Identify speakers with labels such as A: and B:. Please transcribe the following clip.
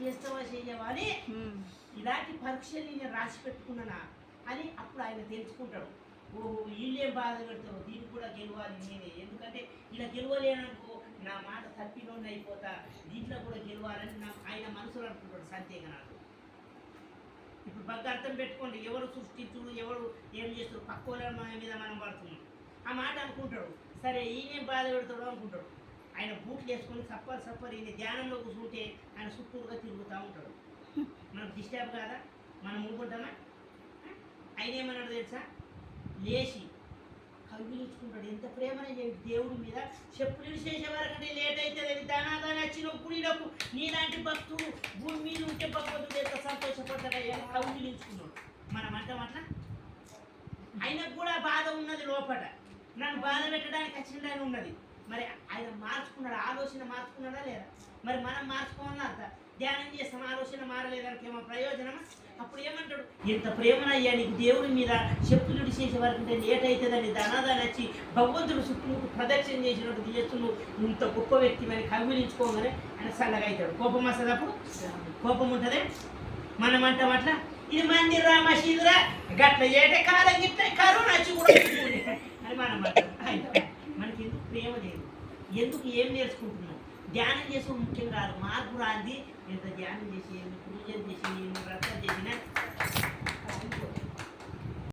A: చేస్తావా చెయ్యవా అని ఇలాంటి పరీక్షలు నేను రాసి పెట్టుకున్నానా అని అప్పుడు ఆయన తెలుసుకుంటాడు. ఓహో వీళ్ళేం బాధ పెడతారు, దీనికి కూడా గెలవాలి నేనే, ఎందుకంటే ఇలా గెలవలేననుకో నా మాట తప్పినోడిని అయిపోతా, దీంట్లో కూడా గెలవాలని ఆయన మనసులో అనుకుంటాడు సంతేగనాడు. ఇప్పుడు బాగా అర్థం పెట్టుకోండి, ఎవరు సృష్టించుడు ఎవరు ఏం చేస్తారు పక్కోళ్ళ మీద మనం పడుతున్నాం ఆ మాట అనుకుంటాడు. సరే ఈయనేం బాధ పెడతాడు అనుకుంటాడు. ఆయన బూట్లు వేసుకొని సప్పర్ ఈయన ధ్యానంలో కూర్చుంటే ఆయన చుట్టూరుగా తిరుగుతూ ఉంటాడు. మనకు డిస్టర్బ్ కాదా, మనం ఊరుకుంటామా? ఆయన ఏమన్నాడు తెలుసా, లేచి కవిలించుకుంటాడు. ఎంత ప్రేమనే దేవుడి మీద, చెప్పులు చేసే వరకంటే లేట్ అవుతుంది దానాదాని వచ్చిన గుడిలకు నీలాంటి భక్తుడు భూమి మీద ఉంటే భగవంతుడు ఎంత సంతోషపడతాడని కవిలించుకున్నాడు. మనం అంటాం అట్లా. ఆయనకు కూడా బాధ ఉన్నది లోపల, నన్ను బాధ పెట్టడానికి వచ్చిందని ఉన్నది. మరి ఆయన మార్చుకున్నాడు, ఆలోచన మార్చుకున్నాడా లేదా? మరి మనం మార్చుకోవాలని అర్థం, ధ్యానం చేస్తాం ఆలోచన మారలేదానికి ఏమో ప్రయోజనమా? అప్పుడు ఏమంటాడు, ఎంత ప్రేమనయ్యా నీకు దేవుడి మీద, చెప్పులు చేసే వరకు లేట్ అవుతుందని ధనాదాన్ని వచ్చి భగవంతుడు చుట్టూ ప్రదక్షిణ చేసినట్టు చేస్తున్నావు, ఇంత గొప్ప వ్యక్తి అని కవిలించుకోగానే ఆయన చల్లగా అవుతాడు. కోపం వస్తుంది, అప్పుడు కోపం ఉంటుంది. మనం అంటాం అట్లా, ఇది మందిరా మసీదురా గట్ల ఏటే కాలం గిట్ల కరోనా వచ్చి కూడా అని మనం అంటాం. మనకి ఎందుకు ప్రేమ లేదు, ఎందుకు ఏం నేర్చుకుంటున్నాం? ధ్యానం చేసి ముఖ్యం కాదు, మార్పు రాంది. ఎంత ధ్యానం చేసి ఎన్ని పూజలు చేసి ఎన్ని వ్రతాలు చేసినా